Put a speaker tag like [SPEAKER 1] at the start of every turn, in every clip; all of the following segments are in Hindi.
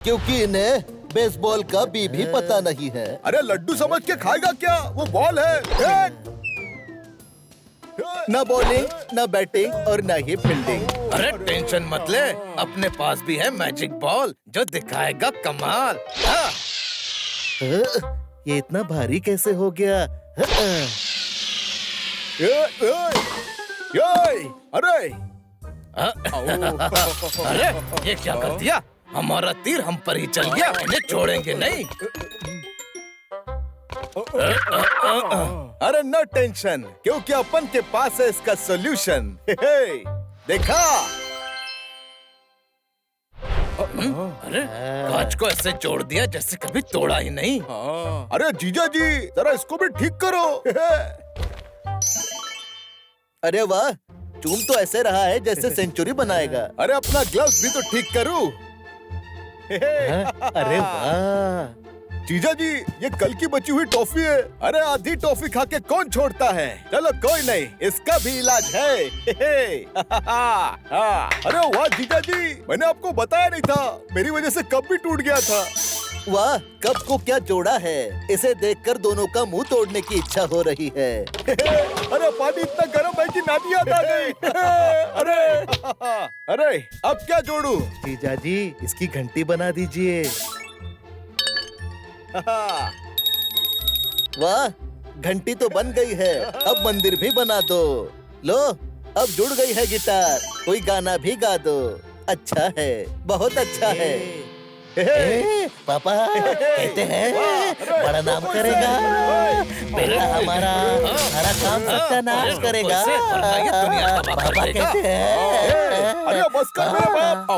[SPEAKER 1] क्योंकि इन्हें बेसबॉल का भी पता नहीं है।
[SPEAKER 2] अरे लड्डू समझ के खाएगा क्या? वो बॉल है।
[SPEAKER 1] न बॉलिंग, न बैटिंग और न ही फील्डिंग।
[SPEAKER 3] अरे टेंशन मत ले, अपने पास भी है मैजिक बॉल जो दिखाएगा कमाल।
[SPEAKER 1] ये इतना भारी कैसे हो गया?
[SPEAKER 2] अरे
[SPEAKER 3] अरे ये क्या कर दिया? हमारा तीर हम पर ही चल गया, इन्हें छोड़ेंगे नहीं।
[SPEAKER 2] अरे नो टेंशन, क्योंकि अपन के पास है इसका सॉल्यूशन। देखा?
[SPEAKER 3] अरे कांच को ऐसे जोड़ दिया जैसे कभी तोड़ा ही नहीं।
[SPEAKER 2] अरे जीजा जी, जरा इसको भी ठीक करो।
[SPEAKER 1] अरे वाह, चूम तो ऐसे रहा है जैसे सेंचुरी बनाएगा।
[SPEAKER 2] अरे अपना ग्लव्स भी तो ठीक करूं।
[SPEAKER 1] अरे वाह
[SPEAKER 2] जीजा जी, ये कल की बची हुई टॉफी है। अरे आधी टॉफी खा के कौन छोड़ता है? चलो कोई नहीं, इसका भी इलाज है। अरे वाह जीजा जी, मैंने आपको बताया नहीं था, मेरी वजह से कप भी टूट गया था।
[SPEAKER 1] वाह, कप को क्या जोड़ा है। इसे देखकर दोनों का मुंह तोड़ने की इच्छा हो रही है।
[SPEAKER 2] अरे पानी इतना गर्म है कि नानी याद आ गई। अरे अब क्या जोड़ू?
[SPEAKER 1] जीजा जी, इसकी घंटी बना दीजिए। वाह, घंटी तो बन गई है, अब मंदिर भी बना दो। लो, अब जुड़ गई है गिटार, कोई गाना भी गा दो। अच्छा है, बहुत अच्छा है। पापा कहते हैं बड़ा नाम करेगा, बेटा हमारा सारा काम सत्यानाश करेगा। पापा कहते हैं।
[SPEAKER 2] अरे बस कर मेरे बाप।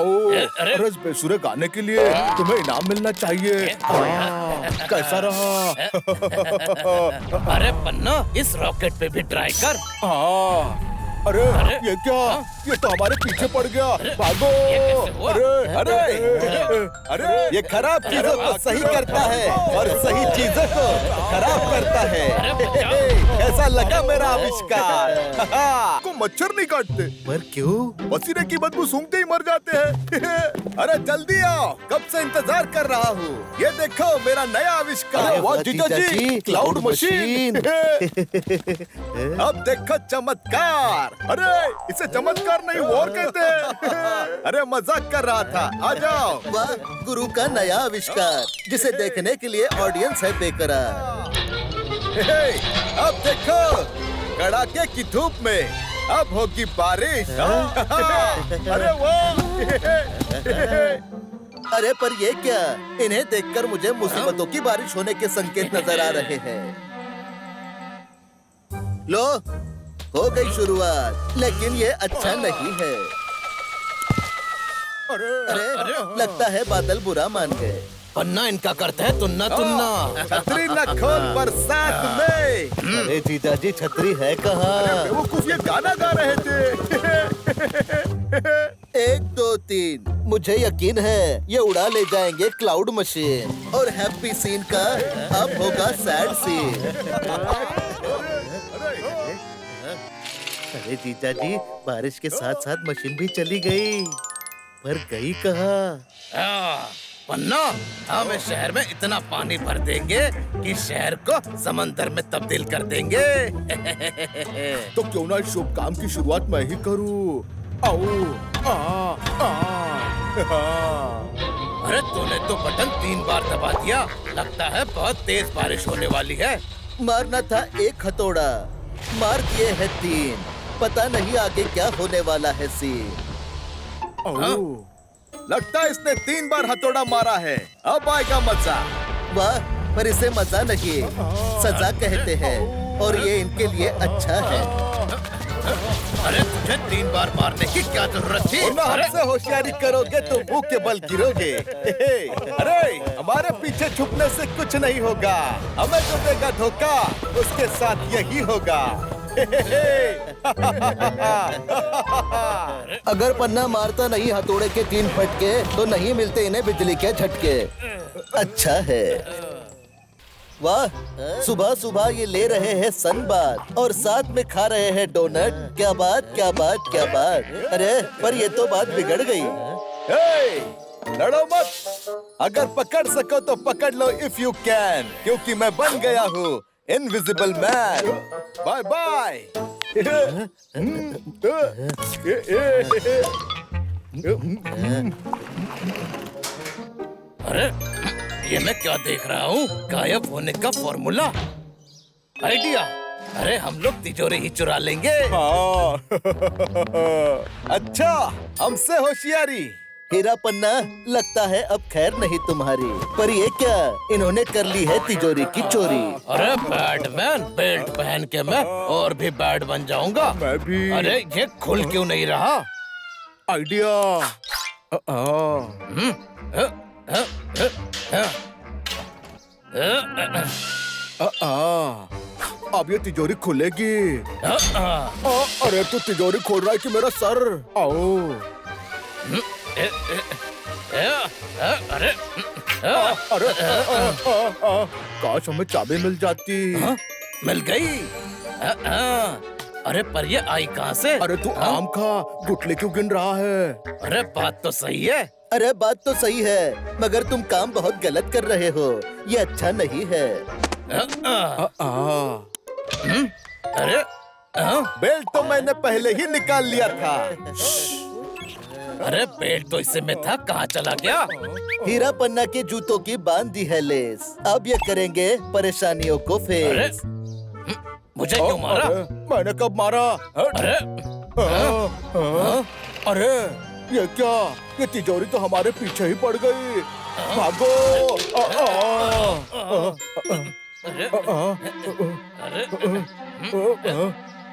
[SPEAKER 2] अरे इस बेसुरे गाने के लिए तुम्हें इनाम मिलना चाहिए। कैसा रहा?
[SPEAKER 3] अरे पन्ना, इस रॉकेट पे भी ट्राई कर।
[SPEAKER 2] अरे ये क्या? ये तो हमारे पीछे पड़ गया। भागो! अरे ये खराब चीजों को सही करता है और सही चीजों को खराब करता है। कैसा लगा मेरा आविष्कार? को मच्छर नहीं काटते,
[SPEAKER 1] पर क्यों?
[SPEAKER 2] पसीने की बदबू सूंघते ही मर जाते हैं। अरे जल्दी आओ, कब से इंतजार कर रहा हूँ। ये देखो मेरा नया आविष्कार। वाह जीजा जी, क्लाउड मशीन। अब देखो चमत्कार। अरे इसे चमत्कार नहीं वॉर कहते हैं। अरे मजाक कर रहा था, आ जाओ।
[SPEAKER 1] वाह, गुरु का नया आविष्कार, जिसे देखने के लिए ऑडियंस है बेकरार।
[SPEAKER 2] अब देखो, कड़ाके की धूप में अब होगी बारिश। अरे वाह!
[SPEAKER 1] अरे पर ये क्या? इन्हें देखकर मुझे मुसीबतों की बारिश होने के संकेत नजर आ रहे हैं। लो, हो गई शुरुआत, लेकिन ये अच्छा नहीं है। अरे लगता है बादल बुरा मान गए।
[SPEAKER 3] पन्ना, इनका करते हैं तुन्ना तुन्ना।
[SPEAKER 2] छतरी न खोल बरसात में।
[SPEAKER 1] अरे जीजा जी, छतरी है कहाँ?
[SPEAKER 2] बेवकूफ, ये गाना गा रहे थे।
[SPEAKER 1] 1 2 3, मुझे यकीन है ये उड़ा ले जाएंगे क्लाउड मशीन, और हैप्पी सीन का अब होगा सैड सीन। अरे जीजा जी, बारिश के साथ साथ मशीन भी चली गई, पर गई कहाँ?
[SPEAKER 3] पन्ना, हम इस शहर में इतना पानी भर देंगे कि शहर को समंदर में तब्दील कर देंगे।
[SPEAKER 2] तो क्यों ना इस शुभ काम की शुरुआत मैं ही करूं?
[SPEAKER 3] अरे तूने तो बटन 3 बार दबा दिया, लगता है बहुत तेज बारिश होने वाली है।
[SPEAKER 1] मारना था 1 हथौड़ा, मार दिए है 3। पता नहीं आगे क्या होने वाला है सीन।
[SPEAKER 2] लगता है इसने 3 बार हथौड़ा मारा है, अब आएगा मजा।
[SPEAKER 1] वाह, पर इसे मजा नहीं, सजा कहते हैं, और ये इनके लिए अच्छा है।
[SPEAKER 3] अरे तुझे 3 बार मारने की क्या जरूरत थी?
[SPEAKER 2] हमसे होशियारी करोगे तो मुंह के बल गिरोगे। अरे हमारे पीछे छुपने से कुछ नहीं होगा, हमें जो देगा धोखा उसके साथ यही होगा।
[SPEAKER 1] अगर पन्ना मारता नहीं हथौड़े के 3 फटके, तो नहीं मिलते इन्हें बिजली के झटके। अच्छा है। वाह, सुबह सुबह ये ले रहे हैं सनबाथ और साथ में खा रहे हैं डोनट। क्या बात, क्या बात, क्या बात। अरे पर ये तो बात बिगड़ गई।
[SPEAKER 2] लड़ो मत। अगर पकड़ सको तो पकड़ लो इफ यू कैन, क्योंकि मैं बन गया हूँ इनविजिबल मैन। Bye bye.
[SPEAKER 3] अरे ये मैं क्या देख रहा हूँ? गायब होने का फॉर्मूला, आइडिया। अरे हम लोग तिजोरी ही चुरा लेंगे।
[SPEAKER 2] हाँ। अच्छा, हमसे होशियारी।
[SPEAKER 1] हीरा पन्ना, लगता है अब खैर नहीं तुम्हारी। पर ये क्या, इन्होंने कर ली है तिजोरी की चोरी।
[SPEAKER 3] अरे बैटमैन, बेल्ट पहन के मैं और भी बैट बन जाऊंगा।
[SPEAKER 2] मैं भी।
[SPEAKER 3] अरे ये खुल क्यों नहीं रहा?
[SPEAKER 2] आइडिया। अब ये तिजोरी खुलेगी। अरे तू तिजोरी खोल रहा है कि मेरा सर? आओ।
[SPEAKER 3] अरे
[SPEAKER 2] अरे काश हमें चाबी मिल जाती।
[SPEAKER 3] मिल गई। अरे पर ये आई कहाँ से?
[SPEAKER 2] अरे तू आम खा, गुटली क्यों गिन रहा है?
[SPEAKER 3] अरे बात तो सही है।
[SPEAKER 1] अरे बात तो सही है, मगर तुम काम बहुत गलत कर रहे हो। ये अच्छा नहीं है।
[SPEAKER 3] अरे
[SPEAKER 2] बेल्ट तो मैंने पहले ही निकाल लिया था।
[SPEAKER 3] अरे बेल्ट तो इसे में था, कहाँ चला गया?
[SPEAKER 1] हीरा पन्ना के जूतों की बांध दी है लेस। अब ये करेंगे परेशानियों को
[SPEAKER 3] अरे
[SPEAKER 1] फेस।
[SPEAKER 3] मुझे क्यों मारा?
[SPEAKER 2] मैंने कब मारा?
[SPEAKER 3] अरे
[SPEAKER 2] अरे ये क्या? ये तिजोरी तो हमारे पीछे ही पड़ गई। भागो।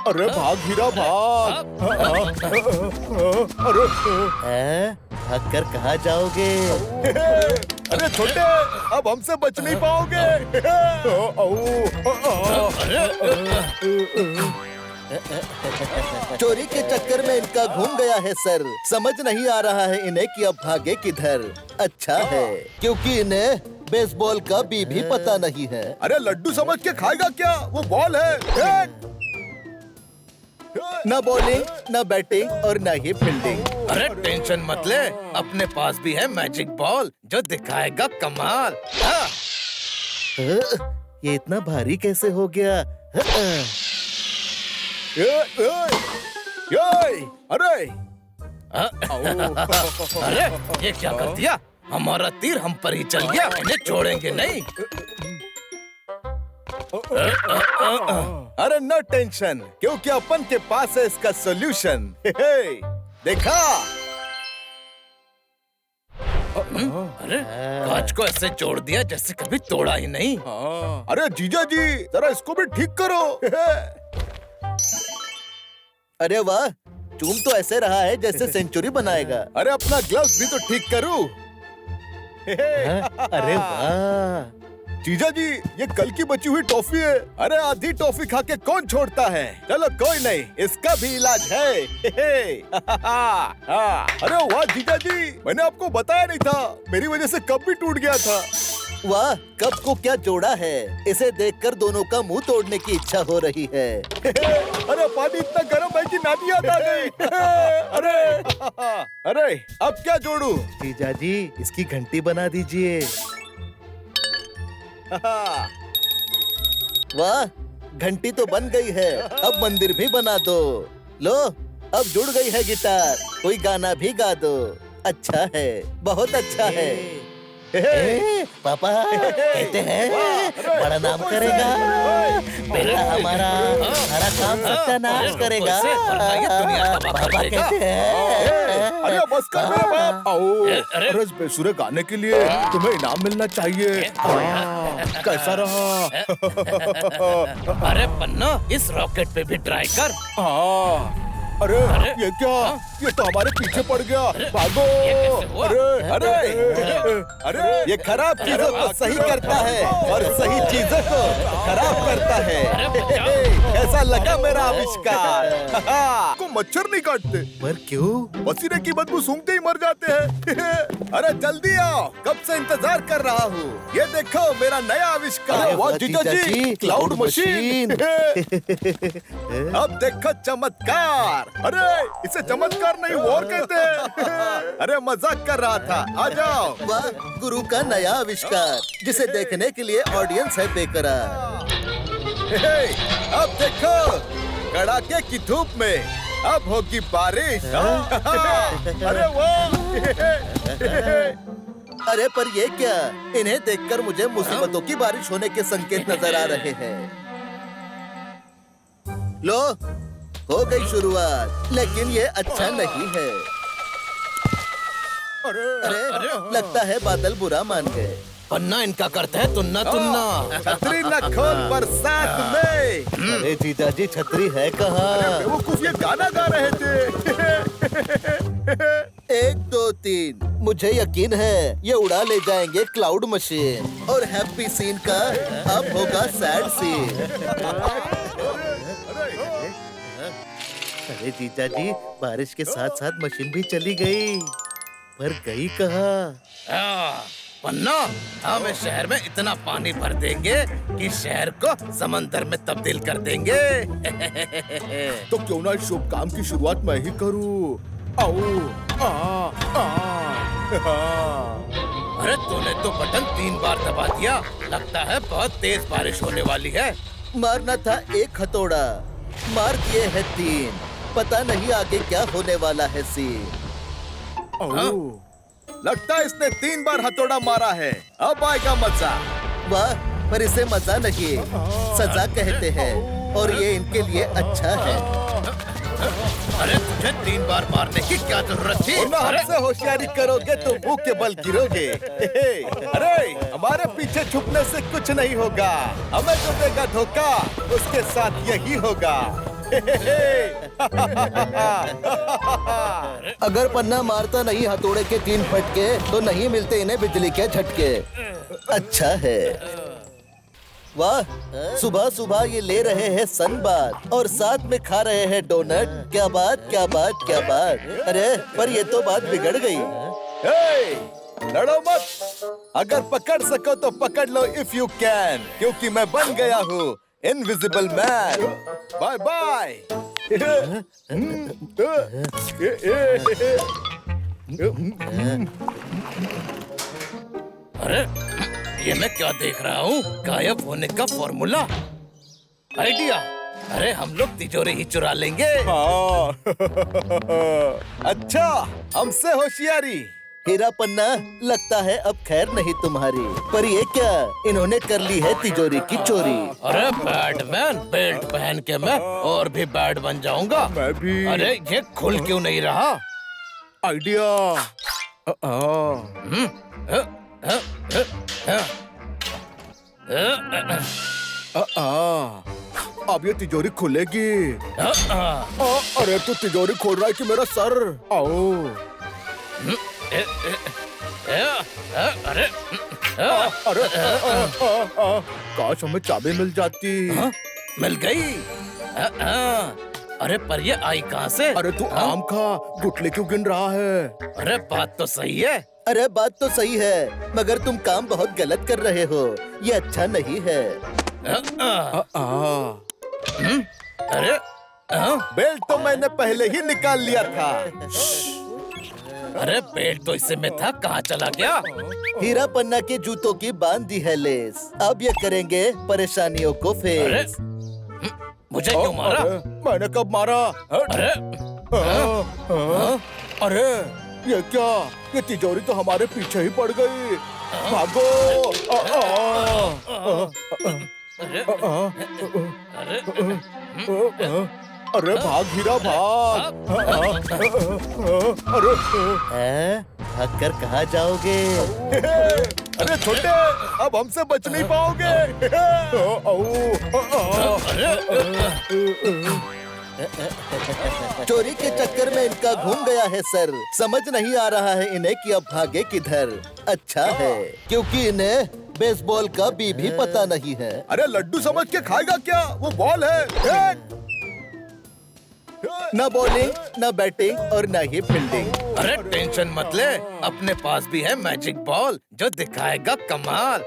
[SPEAKER 2] अरे भाग हीरा भाग। अरे
[SPEAKER 1] भाग कर कहाँ जाओगे?
[SPEAKER 2] अरे छोटे, अब हमसे बच नहीं पाओगे।
[SPEAKER 1] चोरी के चक्कर में इनका घूम गया है सर। समझ नहीं आ रहा है इन्हें कि अब भागे किधर। अच्छा है, क्योंकि इन्हें बेसबॉल का भी पता नहीं है।
[SPEAKER 2] अरे लड्डू समझ के खाएगा क्या? वो बॉल है।
[SPEAKER 1] न बॉलिंग, न बैटिंग और न ही फील्डिंग।
[SPEAKER 3] अरे टेंशन मत ले, अपने पास भी है मैजिक बॉल जो दिखाएगा कमाल।
[SPEAKER 1] ये इतना भारी कैसे हो गया?
[SPEAKER 2] अरे
[SPEAKER 3] अरे ये क्या कर दिया? हमारा तीर हम पर ही चल गया। इन्हें छोड़ेंगे नहीं।
[SPEAKER 2] अरे नो टेंशन, क्योंकि अपन के पास है इसका सॉल्यूशन। देखा?
[SPEAKER 3] अरे कांच को ऐसे जोड़ दिया जैसे कभी तोड़ा ही नहीं।
[SPEAKER 2] अरे जीजा जी, जरा इसको भी ठीक करो।
[SPEAKER 1] अरे वाह, चूम तो ऐसे रहा है जैसे सेंचुरी बनाएगा।
[SPEAKER 2] अरे अपना ग्लव्स भी तो ठीक करूं।
[SPEAKER 1] अरे वाह
[SPEAKER 2] जीजा जी, ये कल की बची हुई टॉफी है। अरे आधी टॉफी खा के कौन छोड़ता है? चलो कोई नहीं, इसका भी इलाज है। अरे वाह जीजा जी, मैंने आपको बताया नहीं था, मेरी वजह से कप भी टूट गया था।
[SPEAKER 1] वाह, कप को क्या जोड़ा है। इसे देखकर दोनों का मुंह तोड़ने की इच्छा हो रही है।
[SPEAKER 2] अरे पानी इतना गर्म है कि नानी याद आ गई। अरे अब क्या जोड़ू?
[SPEAKER 1] जीजा जी, इसकी घंटी बना दीजिए। वाह, घंटी तो बन गई है। अब मंदिर भी बना दो। लो, अब जुड़ गई है गिटार। कोई गाना भी गा दो। अच्छा है, बहुत अच्छा है। पापा कहते हैं बड़ा नाम करेगा। बेटा हमारा सारा काम सत्यानाश करेगा। पापा कहते हैं।
[SPEAKER 2] अरे बस कर मेरे बाप। आओ, अरे इस बेसुरे गाने के लिए तुम्हें इनाम मिलना चाहिए। कैसा रहा?
[SPEAKER 3] अरे पन्ना, इस रॉकेट पे भी ट्राई कर।
[SPEAKER 2] अरे ये क्या? ये तो हमारे पीछे पड़ गया। भागो। अरे ये खराब चीजों को सही करता है और सही चीजों को खराब करता है। कैसा लगा मेरा आविष्कार? को मच्छर नहीं काटते।
[SPEAKER 1] पर क्यों?
[SPEAKER 2] पसीने की बदबू सूंघते ही मर जाते हैं। अरे जल्दी आओ, कब से इंतजार कर रहा हूँ। ये देखो मेरा नया आविष्कार। वाह जीजा जी, क्लाउड मशीन। अब देखो चमत्कार। अरे इसे चमत्कार नहीं वॉर कहते हैं। अरे मजाक कर रहा था, आ जाओ।
[SPEAKER 1] वाह, गुरु का नया आविष्कार जिसे देखने के लिए ऑडियंस है बेकरार।
[SPEAKER 2] हे, अब देखो कड़ाके की धूप में अब होगी बारिश। अरे वाह।
[SPEAKER 1] अरे पर ये क्या, इन्हें देखकर मुझे मुसीबतों की बारिश होने के संकेत नजर आ रहे हैं। लो, हो गई शुरुआत, लेकिन ये अच्छा नहीं है। अरे लगता है बादल बुरा मान गए।
[SPEAKER 3] पन्ना इनका करता है तुन्ना तुन्ना।
[SPEAKER 2] छतरी न खोल बरसात में।
[SPEAKER 1] अरे जीजा जी, छतरी है कहाँ?
[SPEAKER 2] बेवकूफ ये गाना गा रहे थे।
[SPEAKER 1] 1 2 3, मुझे यकीन है ये उड़ा ले जाएंगे क्लाउड मशीन, और हैप्पी सीन का अब होगा सैड सीन। अरे जीजा जी, बारिश के साथ साथ मशीन भी चली गई, पर गई कहाँ?
[SPEAKER 3] पन्ना, हमें शहर में इतना पानी भर देंगे कि शहर को समंदर में तब्दील कर देंगे।
[SPEAKER 2] तो क्यों ना इस शुभ काम की शुरुआत मैं ही करूं?
[SPEAKER 3] अरे तूने तो बटन 3 बार दबा दिया, लगता है बहुत तेज बारिश होने वाली है।
[SPEAKER 1] मारना था 1 हथौड़ा, मार दिए हैं 3, पता नहीं आगे क्या होने वाला है सीन।
[SPEAKER 2] लगता है इसने 3 बार हथौड़ा मारा है, अब आएगा मजा।
[SPEAKER 1] वाह, पर इसे मजा नहीं सजा कहते हैं, और ये इनके लिए अच्छा है।
[SPEAKER 3] अरे तुझे 3 बार मारने की क्या जरूरत थी?
[SPEAKER 2] हमसे होशियारी करोगे तो मुंह के बल गिरोगे। अरे हमारे पीछे छुपने से कुछ नहीं होगा, हमें जो देगा धोखा उसके साथ यही होगा।
[SPEAKER 1] अगर पन्ना मारता नहीं हथौड़े के 3 फटके तो नहीं मिलते इन्हें बिजली के झटके। अच्छा है। वाह, सुबह सुबह ये ले रहे हैं सनबाथ और साथ में खा रहे हैं डोनट। क्या बात, क्या बात, क्या बात। अरे पर ये तो बात बिगड़ गई।
[SPEAKER 2] लड़ो मत, अगर पकड़ सको तो पकड़ लो इफ यू कैन, क्योंकि मैं बन गया हूँ इनविजिबल मैन। Bye bye.
[SPEAKER 3] अरे ये मैं क्या देख रहा हूँ? गायब होने का फॉर्मूला, आइडिया। अरे हम लोग तिजोरी ही चुरा लेंगे।
[SPEAKER 2] हाँ। अच्छा, हमसे होशियारी।
[SPEAKER 1] हीरा पन्ना, लगता है अब खैर नहीं तुम्हारी। पर ये क्या, इन्होंने कर ली है तिजोरी की चोरी।
[SPEAKER 3] अरे बैटमैन, बेल्ट पहन के मैं और भी बैट बन जाऊंगा।
[SPEAKER 2] मैं भी।
[SPEAKER 3] अरे ये खुल क्यों नहीं रहा?
[SPEAKER 2] आइडिया। अब ये तिजोरी खुलेगी। अरे तू तिजोरी खोल रहा है कि मेरा सर? आओ।
[SPEAKER 3] अरे
[SPEAKER 2] अरे काश हमें चाबी मिल जाती।
[SPEAKER 3] मिल गई। अरे पर ये आई कहाँ से?
[SPEAKER 2] अरे तू आम खा, गुटले क्यों गिन रहा है?
[SPEAKER 3] अरे बात तो सही है।
[SPEAKER 1] अरे बात तो सही है, मगर तुम काम बहुत गलत कर रहे हो। ये अच्छा नहीं है।
[SPEAKER 3] अरे
[SPEAKER 2] बेल्ट तो मैंने पहले ही निकाल लिया था।
[SPEAKER 3] अरे बेल्ट तो इससे में था, कहाँ चला गया?
[SPEAKER 1] हीरा पन्ना के जूतों की बांध दी है लेस, अब ये करेंगे परेशानियों को
[SPEAKER 3] अरे
[SPEAKER 1] फेस।
[SPEAKER 3] मुझे क्यों मारा?
[SPEAKER 2] मैंने कब मारा?
[SPEAKER 3] अरे
[SPEAKER 2] अरे ये क्या, ये तिजोरी तो हमारे पीछे ही पड़ गई। भागो। अरे भाग हीरा भाग। अरे
[SPEAKER 1] भाग कर कहाँ जाओगे?
[SPEAKER 2] अरे छोटे, अब हमसे बच नहीं पाओगे।
[SPEAKER 1] चोरी के चक्कर में इनका घूम गया है सर। समझ नहीं आ रहा है इन्हें कि अब भागे किधर। अच्छा है, क्योंकि इन्हें बेसबॉल का भी पता नहीं है।
[SPEAKER 2] अरे लड्डू समझ के खाएगा क्या? वो बॉल है।
[SPEAKER 1] न बॉलिंग, न बैटिंग और न ही फील्डिंग।
[SPEAKER 3] अरे टेंशन मत ले, अपने पास भी है मैजिक बॉल जो दिखाएगा कमाल।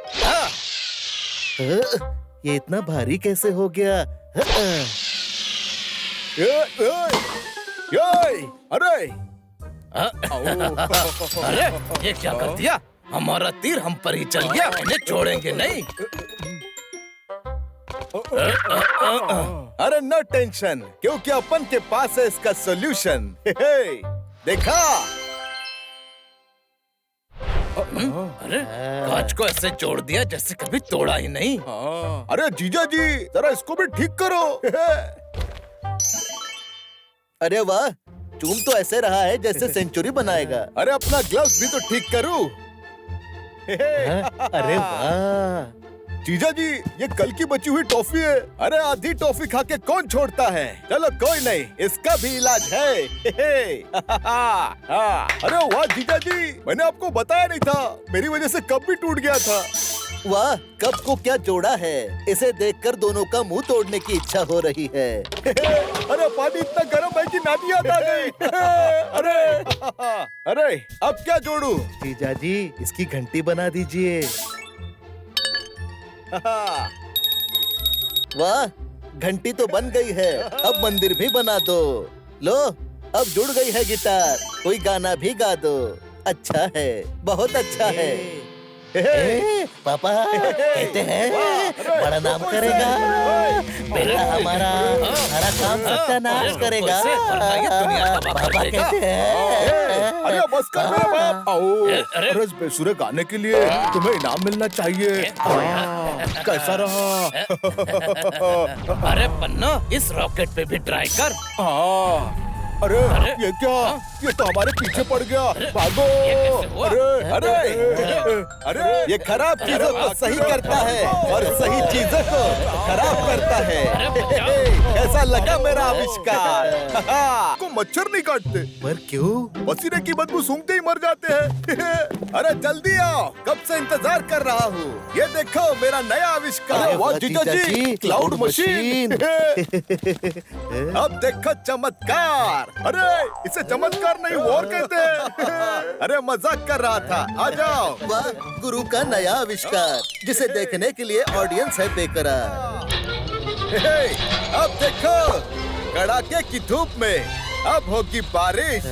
[SPEAKER 1] ये इतना भारी कैसे हो गया?
[SPEAKER 2] अरे
[SPEAKER 3] अरे ये क्या कर दिया? हमारा तीर हम पर ही चल गया, इन्हें छोड़ेंगे नहीं।
[SPEAKER 2] अरे नो टेंशन, क्योंकि अपन के पास है इसका सॉल्यूशन। देखा?
[SPEAKER 3] अरे कांच को ऐसे जोड़ दिया जैसे कभी तोड़ा ही नहीं।
[SPEAKER 2] अरे जीजा जी, जरा इसको भी ठीक करो।
[SPEAKER 1] अरे वाह, चूम तो ऐसे रहा है जैसे सेंचुरी बनाएगा।
[SPEAKER 2] अरे अपना ग्लव्स भी तो ठीक करूं।
[SPEAKER 1] अरे वाह
[SPEAKER 2] जीजा जी, ये कल की बची हुई टॉफी है। अरे आधी टॉफी खा के कौन छोड़ता है? चलो कोई नहीं, इसका भी इलाज है। अरे वाह जीजा जी, मैंने आपको बताया नहीं था, मेरी वजह से कप भी टूट गया था।
[SPEAKER 1] वाह, कप को क्या जोड़ा है। इसे देखकर दोनों का मुंह तोड़ने की इच्छा हो रही है।
[SPEAKER 2] अरे पानी इतना गर्म है कि नानी याद आ गई। अरे अब क्या जोड़ू?
[SPEAKER 1] जीजा जी, इसकी घंटी बना दीजिए। वाह, घंटी तो बन गई है। अब मंदिर भी बना दो। लो, अब जुड़ गई है गिटार। कोई गाना भी गा दो। अच्छा है, बहुत अच्छा है। पापा कहते हैं बड़ा नाम करेगा। बेटा हमारा सारा काम सत्यानाश करेगा। पापा कहते हैं।
[SPEAKER 2] अरे बस कर मेरे बाप। आओ, अरे इस बेसुरे गाने के लिए तुम्हें इनाम मिलना चाहिए। कैसा रहा?
[SPEAKER 3] अरे पन्ना, इस रॉकेट पे भी ट्राई कर।
[SPEAKER 2] अरे ये क्या? ये तो हमारे पीछे पड़ गया। भागो! अरे ये खराब चीजों को सही करता है और सही चीजों को खराब करता है। कैसा लगा मेरा आविष्कार? को मच्छर नहीं काटते।
[SPEAKER 1] पर क्यों?
[SPEAKER 2] पसीने की बदबू सूंघते ही मर जाते हैं। अरे जल्दी आओ, कब से इंतजार कर रहा हूँ। ये देखो मेरा नया आविष्कार। वाह जीजा जी, क्लाउड मशीन। अब देखो चमत्कार। अरे इसे चमत्कार नहीं और कहते हैं। अरे मजाक कर रहा था, आ जाओ।
[SPEAKER 1] वाह, गुरु का नया आविष्कार, जिसे देखने के लिए ऑडियंस है बेकरार।
[SPEAKER 2] अब देखो, कड़ाके की धूप में अब होगी बारिश।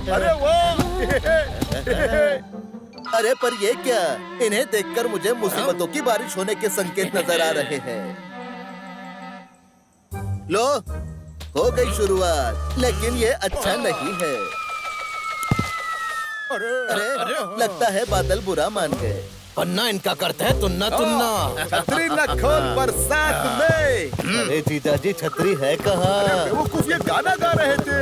[SPEAKER 2] अरे वाह!
[SPEAKER 1] अरे पर ये क्या? इन्हें देखकर मुझे मुसीबतों की बारिश होने के संकेत नजर आ रहे हैं। लो, हो गई शुरुआत, लेकिन ये अच्छा नहीं है। अरे लगता है बादल बुरा मान गए।
[SPEAKER 3] पन्ना, इनका करते है तुन्ना तुन्ना।
[SPEAKER 2] छतरी न खोल बरसात में।
[SPEAKER 1] अरे जीजा जी, छतरी है कहाँ?
[SPEAKER 2] वो कुछ ये गाना गा रहे थे।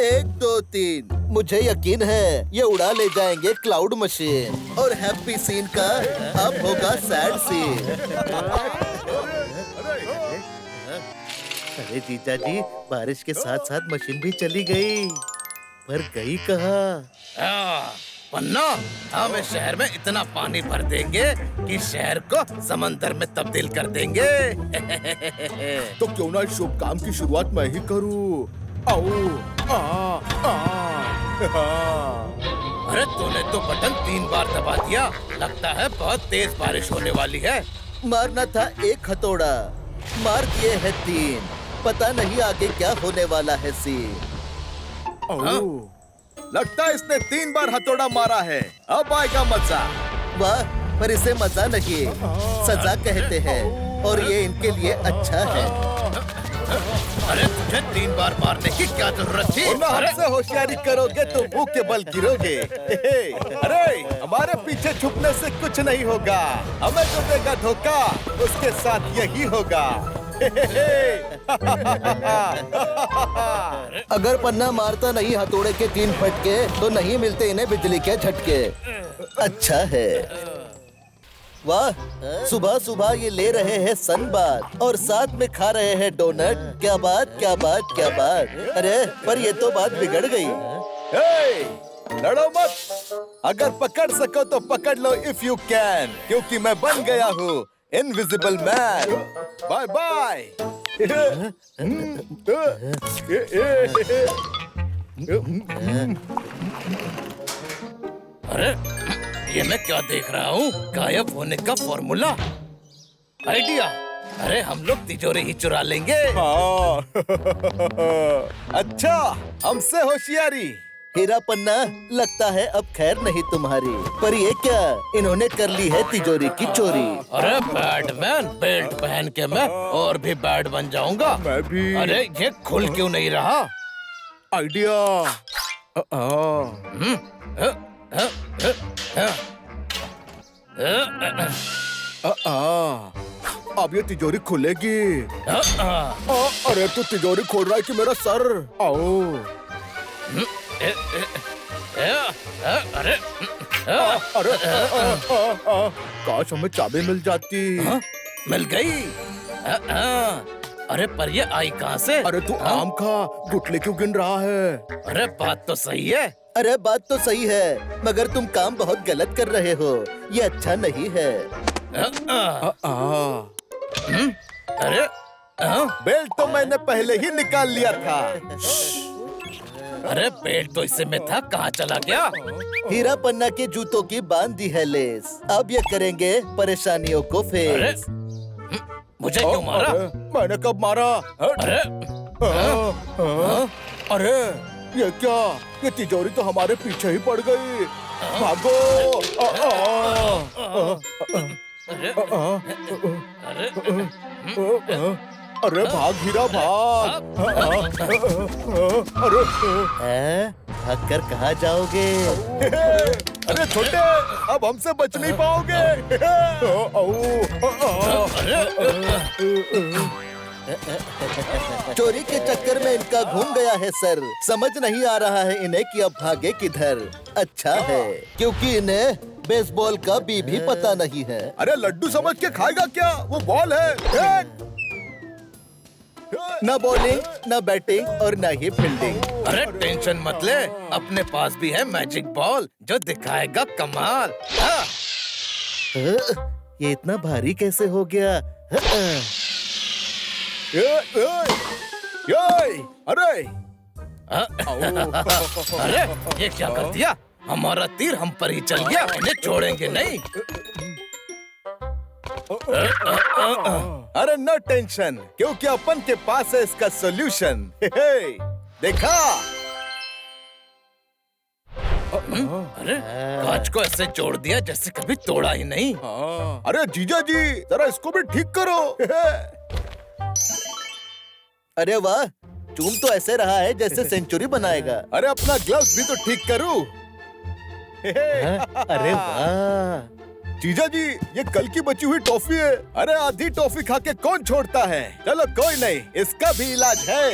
[SPEAKER 1] 1 2 3, मुझे यकीन है ये उड़ा ले जाएंगे क्लाउड मशीन। और हैप्पी सीन का अब होगा सैड सीन। अरे जीजा जी, बारिश के साथ साथ मशीन भी चली गई। पर गई कहाँ?
[SPEAKER 3] पन्ना, हम इस शहर में इतना पानी भर देंगे कि शहर को समंदर में तब्दील कर देंगे।
[SPEAKER 2] तो क्यों ना इस शुभ काम की शुरुआत मैं ही करूं?
[SPEAKER 3] अरे तूने तो बटन 3 बार दबा दिया। लगता है बहुत तेज बारिश होने वाली है।
[SPEAKER 1] मारना था 1 हथौड़ा, मार दिए हैं 3। पता नहीं आगे क्या होने वाला है सीन।
[SPEAKER 2] लगता है इसने 3 बार हथौड़ा मारा है। अब आएगा मजा।
[SPEAKER 1] वाह, पर इसे मजा नहीं, सजा कहते हैं, और ये इनके लिए अच्छा है।
[SPEAKER 3] अरे तुझे 3 बार मारने की क्या जरूरत थी?
[SPEAKER 2] हमसे होशियारी करोगे तो मुंह के बल गिरोगे। अरे हमारे पीछे छुपने से कुछ नहीं होगा। हमें जो देगा धोखा, उसके साथ यही होगा।
[SPEAKER 1] अगर पन्ना मारता नहीं हथौड़े के 3 फटके, तो नहीं मिलते इन्हें बिजली के झटके। अच्छा है। वाह, सुबह सुबह ये ले रहे हैं सनबाथ और साथ में खा रहे हैं डोनट। क्या बात, क्या बात, क्या बात। अरे पर ये तो बात बिगड़ गई।
[SPEAKER 2] लड़ो मत। अगर पकड़ सको तो पकड़ लो इफ यू कैन, क्योंकि मैं बन गया हूँ इनविजिबल मैन। Bye bye.
[SPEAKER 3] अरे ये मैं क्या देख रहा हूँ? गायब होने का फॉर्मूला। आइडिया, अरे हम लोग तिजोरी ही चुरा लेंगे।
[SPEAKER 2] हाँ। अच्छा, हमसे होशियारी।
[SPEAKER 1] हीरा पन्ना, लगता है अब खैर नहीं तुम्हारी। पर ये क्या, इन्होंने कर ली है तिजोरी की चोरी।
[SPEAKER 3] अरे बैटमैन, बेल्ट पहन के मैं और भी बैट बन जाऊंगा।
[SPEAKER 2] मैं भी।
[SPEAKER 3] अरे ये खुल क्यों नहीं रहा?
[SPEAKER 2] आइडिया। अब ये तिजोरी खुलेगी। अरे तू तिजोरी खोल रहा है कि मेरा सर? आओ।
[SPEAKER 3] अरे
[SPEAKER 2] अरे काश हमें चाबी मिल जाती।
[SPEAKER 3] मिल गई। अरे पर ये आई कहाँ से?
[SPEAKER 2] अरे तू आम खा, गुटले क्यों गिन रहा है?
[SPEAKER 3] अरे बात तो सही है।
[SPEAKER 1] अरे बात तो सही है, मगर तुम काम बहुत गलत कर रहे हो। ये अच्छा नहीं है।
[SPEAKER 3] अरे
[SPEAKER 2] बेल्ट तो मैंने पहले ही निकाल लिया था।
[SPEAKER 3] अरे बेल्ट तो इससे में था, कहाँ चला गया?
[SPEAKER 1] हीरा पन्ना के जूतों की बांध दी है लेस। अब ये करेंगे परेशानियों को
[SPEAKER 3] अरे
[SPEAKER 1] फेस।
[SPEAKER 3] मुझे क्यों मारा?
[SPEAKER 2] मैंने कब मारा?
[SPEAKER 3] अरे
[SPEAKER 2] अरे ये क्या? ये तिजोरी तो हमारे पीछे ही पड़ गई। भागो। अरे भाग हीरा भाग। अरे
[SPEAKER 1] भाग कर कहाँ जाओगे?
[SPEAKER 2] अरे छोटे, अब हमसे बच नहीं पाओगे।
[SPEAKER 1] चोरी के चक्कर में इनका घूम गया है सर। समझ नहीं आ रहा है इन्हें कि अब भागे किधर। अच्छा है, क्योंकि इन्हें बेसबॉल का बी भी पता नहीं है।
[SPEAKER 2] अरे लड्डू समझ के खाएगा क्या? वो बॉल है।
[SPEAKER 1] न बॉलिंग, न बैटिंग और न ही फील्डिंग।
[SPEAKER 3] अरे टेंशन मत ले, अपने पास भी है मैजिक बॉल जो दिखाएगा कमाल।
[SPEAKER 1] ये इतना भारी कैसे हो गया?
[SPEAKER 2] अरे
[SPEAKER 3] अरे ये क्या कर दिया? हमारा तीर हम पर ही चल गया, इन्हें छोड़ेंगे नहीं।
[SPEAKER 2] अरे नो टेंशन, क्योंकि अपन के पास है इसका सॉल्यूशन। देखा?
[SPEAKER 3] अरे कांच को ऐसे जोड़ दिया जैसे कभी तोड़ा ही नहीं।
[SPEAKER 2] अरे जीजा जी, जरा इसको भी ठीक करो।
[SPEAKER 1] अरे वाह, चूम तो ऐसे रहा है जैसे सेंचुरी बनाएगा।
[SPEAKER 2] अरे अपना ग्लव्स भी तो ठीक करूं।
[SPEAKER 1] अरे वाह
[SPEAKER 2] जीजा जी, ये कल की बची हुई टॉफी है। अरे आधी टॉफी खा के कौन छोड़ता है? चलो कोई नहीं, इसका भी इलाज है।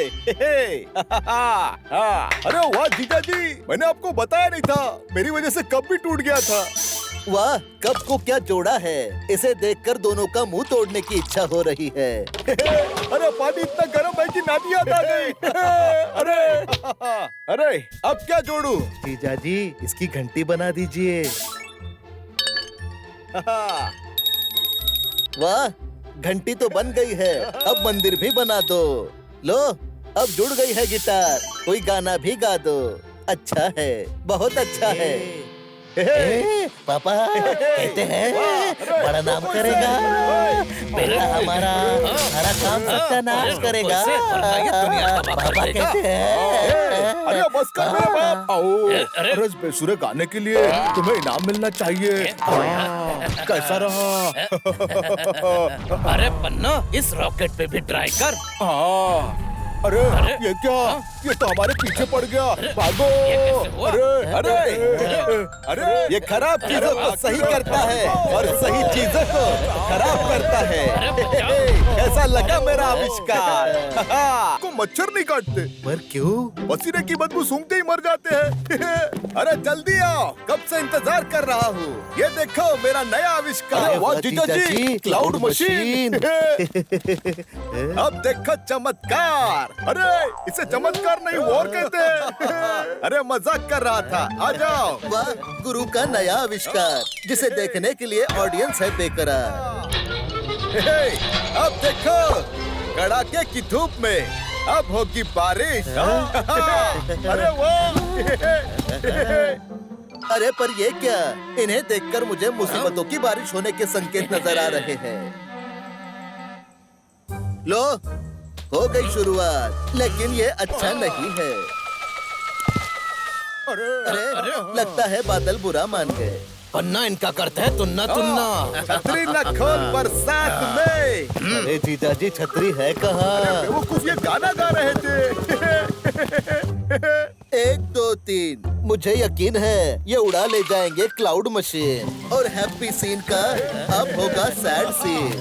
[SPEAKER 2] अरे वाह जीजा जी, मैंने आपको बताया नहीं था, मेरी वजह से कप भी टूट गया था।
[SPEAKER 1] वाह, कप को क्या जोड़ा है। इसे देखकर दोनों का मुंह तोड़ने की इच्छा हो रही है।
[SPEAKER 2] अरे पानी इतना गर्म है कि नानी याद आ गई। अरे अब क्या जोड़ू?
[SPEAKER 1] जीजा जी, इसकी घंटी बना दीजिए। वाह, घंटी तो बन गई है। अब मंदिर भी बना दो। लो, अब जुड़ गई है गिटार। कोई गाना भी गा दो। अच्छा है, बहुत अच्छा है। पापा कहते हैं बड़ा नाम करेगा। बेटा हमारा सारा काम सत्यानाश करेगा। पापा कहते हैं।
[SPEAKER 2] अरे बस कर मेरे बाप। आओ, अरे इस बेसुरे गाने के लिए तुम्हें इनाम मिलना चाहिए। कैसा रहा?
[SPEAKER 3] अरे पन्ना, इस रॉकेट पे भी ट्राई कर।
[SPEAKER 2] अरे ये क्या? ये तो हमारे पीछे पड़ गया। भागो। अरे
[SPEAKER 1] ये खराब चीजों को सही करता है और सही चीजों को खराब करता है। कैसा लगा मेरा आविष्कार?
[SPEAKER 2] को मच्छर नहीं काटते,
[SPEAKER 1] पर क्यों?
[SPEAKER 2] पसीने की बदबू सूंघते ही मर जाते हैं। अरे जल्दी आओ, कब से इंतजार कर रहा हूँ। ये देखो मेरा नया आविष्कार। वाह जीजा जी, क्लाउड मशीन। अब देखो चमत्कार। अरे इसे चमत्कार नहीं, वॉर कहते हैं। अरे मजाक कर रहा था, आ जाओ।
[SPEAKER 1] वाह, गुरु का नया आविष्कार, जिसे देखने के लिए ऑडियंस है बेकरार।
[SPEAKER 2] अब देखो, कड़ाके की धूप में अब होगी बारिश। अरे वाह।
[SPEAKER 1] अरे पर ये क्या? इन्हें देखकर मुझे मुसीबतों की बारिश होने के संकेत नजर आ रहे हैं। लो, हो गई शुरुआत, लेकिन ये अच्छा नहीं है। अरे लगता है बादल बुरा मान गए।
[SPEAKER 3] पन्ना इनका करते है तुन्ना तुन्ना।
[SPEAKER 2] छतरी न खोल बरसात में।
[SPEAKER 1] अरे जीजाजी छतरी है कहाँ?
[SPEAKER 2] वो कुछ ये गाना गा रहे थे।
[SPEAKER 1] 1 2 3 मुझे यकीन है ये उड़ा ले जाएंगे क्लाउड मशीन और हैप्पी सीन का अब होगा सैड सीन।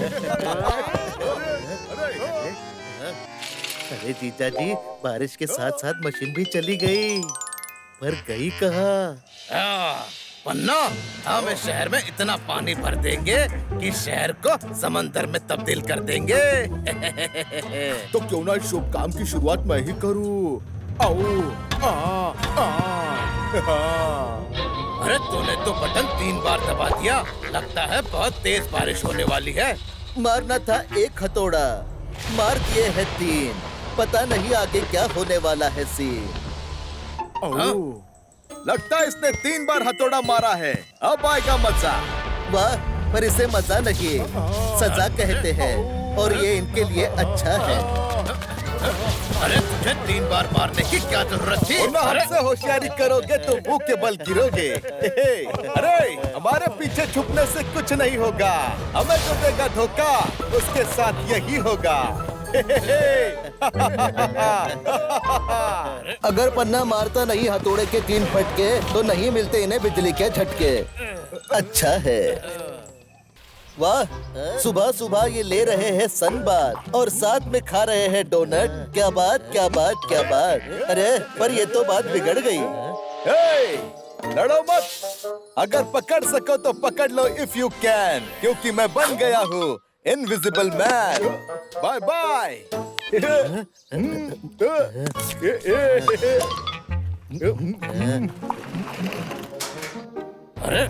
[SPEAKER 1] अरे जीजाजी बारिश के साथ साथ मशीन भी चली गई, पर गई कहाँ?
[SPEAKER 3] पन्ना, हम इस शहर में इतना पानी भर देंगे कि शहर को समंदर में तब्दील कर देंगे।
[SPEAKER 2] तो क्यों ना इस शुभ काम की शुरुआत मैं ही करूं?
[SPEAKER 3] अरे तूने तो बटन 3 बार दबा दिया, लगता है बहुत तेज बारिश होने वाली है।
[SPEAKER 1] मारना था 1 हथौड़ा, मार दिए है 3, पता नहीं आगे क्या होने वाला है सीन।
[SPEAKER 2] लगता है इसने 3 बार हथौड़ा मारा है, अब आएगा मजा।
[SPEAKER 1] वाह, पर इसे मजा नहीं सजा कहते हैं और ये इनके लिए अच्छा है।
[SPEAKER 3] अरे तुझे 3 बार मारने की क्या जरूरत थी?
[SPEAKER 2] हमसे होशियारी करोगे तो मुंह के बल गिरोगे। अरे हमारे पीछे छुपने से कुछ नहीं होगा, हमें जो देगा धोखा उसके साथ यही होगा।
[SPEAKER 1] अगर पन्ना मारता नहीं हथौड़े के 3 फटके तो नहीं मिलते इन्हें बिजली के झटके। अच्छा है। वाह, सुबह सुबह ये ले रहे हैं सनबाथ और साथ में खा रहे हैं डोनट। क्या बात क्या बात क्या बात। अरे पर ये तो बात बिगड़ गई।
[SPEAKER 2] लड़ो मत, अगर पकड़ सको तो पकड़ लो इफ यू कैन, क्योंकि मैं बन गया हूँ इनविजिबल मैन। Bye bye.
[SPEAKER 3] अरे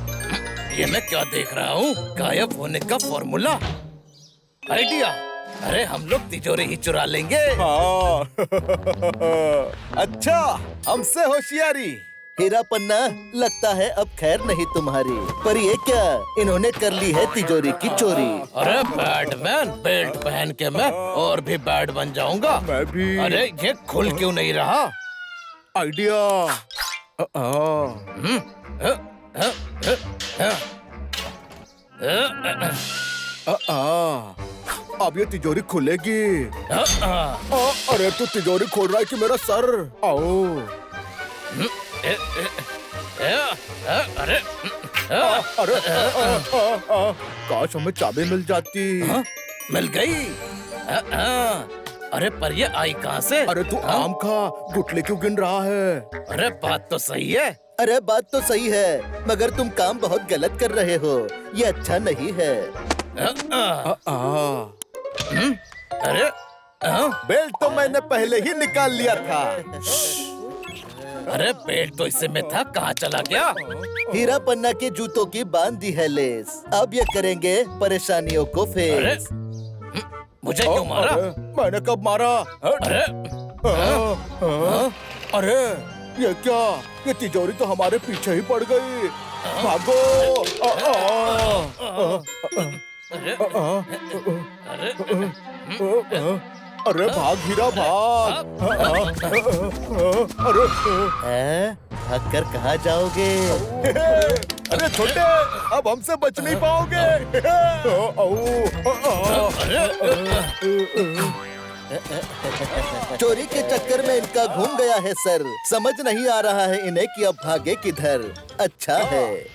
[SPEAKER 3] ये मैं क्या देख रहा हूँ? गायब होने का फॉर्मूला, आइडिया। अरे हम लोग तिजोरी ही चुरा लेंगे।
[SPEAKER 2] हाँ। अच्छा, हमसे होशियारी।
[SPEAKER 1] हीरा पन्ना, लगता है अब खैर नहीं तुम्हारी। पर ये क्या, इन्होंने कर ली है तिजोरी की चोरी।
[SPEAKER 3] अरे बैटमैन, बेल्ट पहन के मैं और भी बैड बन जाऊंगा।
[SPEAKER 2] मैं भी।
[SPEAKER 3] अरे ये खुल क्यों नहीं रहा?
[SPEAKER 2] आइडिया। अब ये तिजोरी खुलेगी। अरे तू तिजोरी खोल रहा है कि मेरा सर? आओ।
[SPEAKER 3] अरे
[SPEAKER 2] अरे काश हमें चाबी मिल जाती।
[SPEAKER 3] मिल गई। अरे पर ये आई कहाँ से?
[SPEAKER 2] अरे तू आम खा, गुटले क्यों गिन रहा है?
[SPEAKER 3] अरे बात तो सही है।
[SPEAKER 1] अरे बात तो सही है, मगर तुम काम बहुत गलत कर रहे हो, ये अच्छा नहीं है।
[SPEAKER 3] अरे
[SPEAKER 2] बेल्ट तो मैंने पहले ही निकाल लिया था।
[SPEAKER 3] अरे बेल्ट तो इससे में था, कहाँ चला गया?
[SPEAKER 1] हीरा पन्ना के जूतों की बांध दी है लेस, अब ये करेंगे परेशानियों को
[SPEAKER 3] अरे
[SPEAKER 1] फेस।
[SPEAKER 3] मुझे क्यों मारा?
[SPEAKER 2] मैंने कब मारा?
[SPEAKER 3] अरे
[SPEAKER 2] अरे ये क्या, ये तिजोरी तो हमारे पीछे ही पड़ गई। भागो।
[SPEAKER 3] अरे
[SPEAKER 2] अरे भाग हीरा भाग। अरे
[SPEAKER 1] भाग कर कहाँ जाओगे?
[SPEAKER 2] अरे छोटे, अब हमसे बच नहीं पाओगे।
[SPEAKER 1] चोरी के चक्कर में इनका घूम गया है सर, समझ नहीं आ रहा है इन्हें कि अब भागे किधर। अच्छा है।